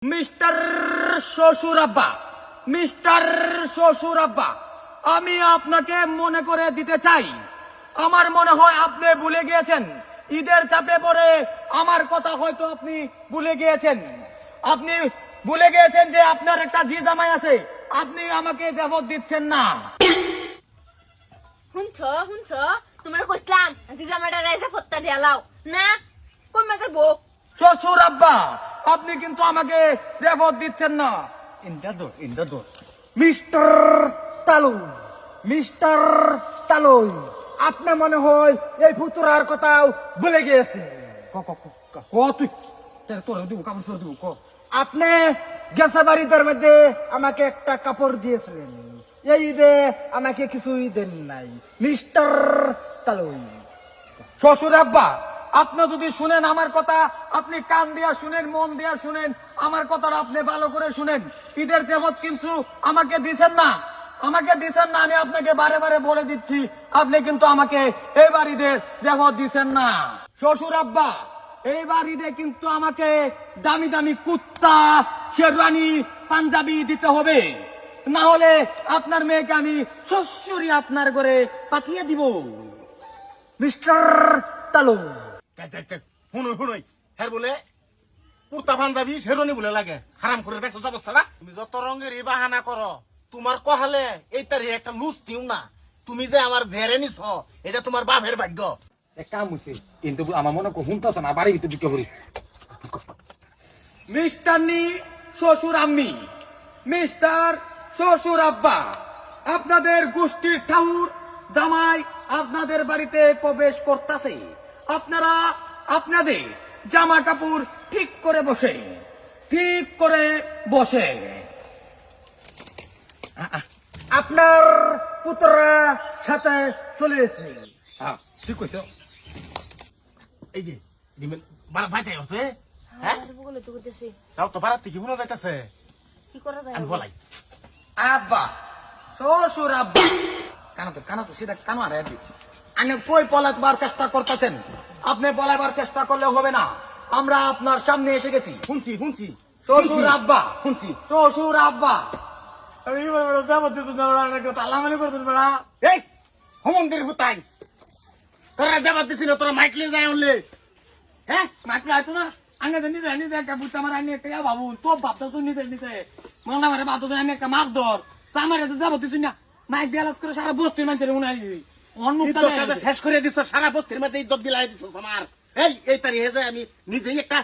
Mister শ্বশুর আব্বা, mister শ্বশুর আব্বা, আমি আপনাকে মনে করে দিতে চাই, আমার মনে হয় আপনি ভুলে গিয়েছেন। ঈদের চাপে পড়ে আমার কথা হয়তো আপনি ভুলে গিয়েছেন। আপনি ভুলে গিয়েছেন যে আপনার একটা জি জামাই আছে, আপনি আমাকে জাবত দিচ্ছেন না। শুনছ তোমার কইসলাম জিজামাটা রাইজা ফত্তা দিয়া লাও না কমে যাবো। শ্বশুর আব্বা, আপনি কিন্তু আমাকে জাবত দিচ্ছেন না। ইন্দাদোর মিস্টার তালু, মিস্টার তালুই, আপনি মনে হয় এই ফুতুরার কথাও ভুলে গিয়েছে। আপনি গেছে বাড়িদের মধ্যে আমাকে একটা কাপড় দিয়েছিলেন, এই ঈদে আমাকে কিছুই দেন নাই মিস্টার তালুই। শ্বশুর আব্বা, আপনি যদি শুনেন আমার কথা, আপনি কান দিয়া শুনেন, মন দিয়া শুনেন, আমার কথাটা আপনি ভালো করে শুনেন। ঈদের জেবত কিন্তু আমাকে দিচ্ছেন না, আমাকে দিচ্ছেন না। আমি আপনাকে বারে বারে বলে দিচ্ছি, আপনি কিন্তু আমাকে এইবার ঈদের জেবত দিচ্ছেন না। শ্বশুর আব্বা, এইবার ঈদে কিন্তু আমাকে দামি দামি কুত্তা, শেরওয়ানি, পাঞ্জাবি দিতে হবে, না হলে আপনার মেয়েকে আমি শ্বশুরি আপনার ঘরে পাঠিয়ে দিব। মিস্টার তালু, শুনুই হ্যাঁ বলে কুর্তা পাঞ্জাবি শেরনি বলে লাগে হারাম করে দেখছো অবস্থাটা। তুমি যত রঙের বাহানা করো, তোমার কহালে এই তারিখে একটা লুজ দিও না। তুমি যে আমার ধেরে নিছ, এটা তোমার বাপের ভাগ্য। কাম হয়েছে কিন্তু আমার মনে করুন শুনতেছে না, বাড়ির ভিতরে ঢুকে পড়ি। মিস্টার নি শ্বশুর আম্মি, মিস্টার শ্বশুর আব্বা, আপনাদের গোষ্ঠীর ঠাউর জামাই আপনাদের বাড়িতে প্রবেশ করতেছে। আপনারা আপনাদের জামা কাপড় ঠিক করে বসে, ঠিক করে বসে। আপনার পুত্ররা সাথে চলে এসে। ঠিক কইছো। এই যে ভাইতে আছে হ্যাঁ, বলে তো করতেছি তাও তো ভাড়া থেকে শুনে যাইতেছে। কি করা যায় আমি বলাই আব্বা, শ্বশুর আব্বা, কানা তো সিধা কানো আর আপনি কই পলাবার চেষ্টা করতেছেন? আপনি পলাবার চেষ্টা করলে হবে না, আমরা আপনার সামনে এসে গেছি। শুনছি শ্বশুর আব্বা, শুনছি। শ্বশুর আব্বা, এই হোমন্দির হুতাই তোরা যাবার দিছি না, তোরা মাইকলে যায় উনলে হ্যাঁ মাইকলে আইতো না। আগে নিজে নিজে একটা বুঝতে আমার আনি একটা বাবু তো ভাবতা তুই নিজে নিজে মনে আমার বাদ আমি একটা মাপ ধর আমার যাবো তুই না মাইক দিয়ে আলাদ করে সারা বস্তির মানুষের উনাই শেষ করে দিছ, সারা বস্তির মধ্যে ইজ্জত বিলাই দিছ আমার। এই তারিখে যে আমি নিজেই একটা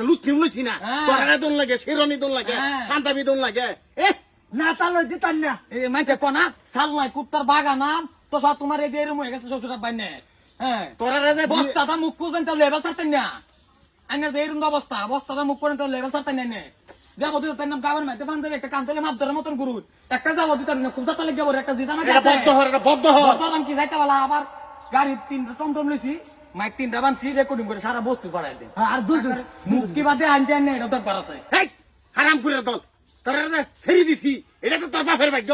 লুচ কিম লইছি না, তোরা দোন লাগে, শেরনি দোন লাগে, পাঞ্জাবি দোন লাগে। না তালুই দিতাম না। এই মাইছে কনা সাল্লাই কুত্তার বাগা নাম তো সব তোমার এই যে এরম হয়ে গেছে শ্বশুর আব্বাই নে। হ্যাঁ তোরা যে বস্তাটা মুখ করবেন তো লেভেল ছাড়তেন না। আইনের যে এরম অবস্থা, বস্তাটা মুখ করেন তো লেভেল ছাড়তেন না। যাবো তুই তার নাম গাওয়ার মাইতে পাঞ্জাবি একটা কান্তলে মাপ ধরার মতন গুরু একটা যাবো তুই তার খুব তালে যাবো একটা দিতাম বদ্ধ হর কি যাইতে বলা আবার গাড়ি তিনটা টমটম লইছি, মাইক তিনটা বানছি, রেকর্ডিং করে সারা বস্তু পাড়াই দিন। আর দুজন মুখ কি বাদে আনছে না এটা দরকার আছে। হারাম করে দল তোরা যে ছেড়ে দিছি, এটা তো তোর বাপের ভাগ্য।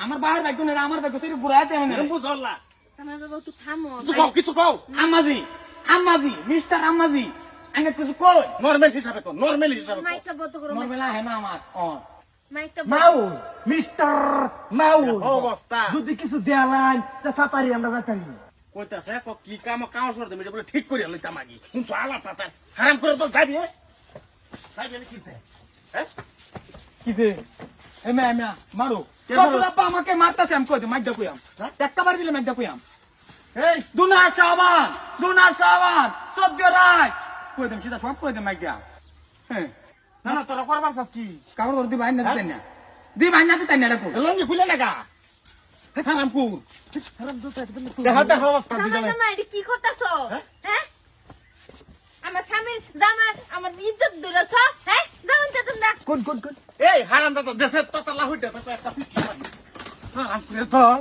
আমার বাহির ভাগ্য নেই, আমার ভাগ্য তুই বুড়াইতে বুঝল্লা আমার বাবা তুই থামো কিছু কও। আম্মাজি, আম্মাজি, মিস্টার আম্মাজি, আগে কিছু কই। নর্মাল হিসাবে তো, নর্মাল হিসাবে তো। মাইকটা বন্ধ করো, নরমেলা হে না আমার মাইকটা মাউ, মিস্টার মাউ, অবস্থা যদি কিছু দেয়ালান তাড়াতাড়ি আমরা যাইতাম। কইতাছে কি কাম করে দেবে বলে ঠিক করে লইতাম আগে। শুনছো আলাপ পাতা হারাম করে তো যাবি যাবি কিনতে হ্যাঁ কি যে এমা এমা মারো বাবা আমাকে মারতাছে। আমি কই দে মাইক দা কইয়াম একটা বার দিলে মাইক দা কইয়াম। এই দুনা সাবান সব রাই কই দেম সিধা সব কই দেম মাইক দা। হ্যাঁ না না তোরা করবার চাস কি? কাপড় করে দি বাইন না দিতেন না, দি বাইন না দিতেন না রাখো লঙ্গি খুলে লাগা হারামপুর দেখা অবস্থা জামা এটা কি করতেছো? হ্যাঁ আমার স্বামীর জামা আমার ইজ্জত দিলছ। হ্যাঁ জামান তো তোমরা কোন কোন কোন এই হারাম দাদা দেশের ততলা হইতে একটা হারাম করে দল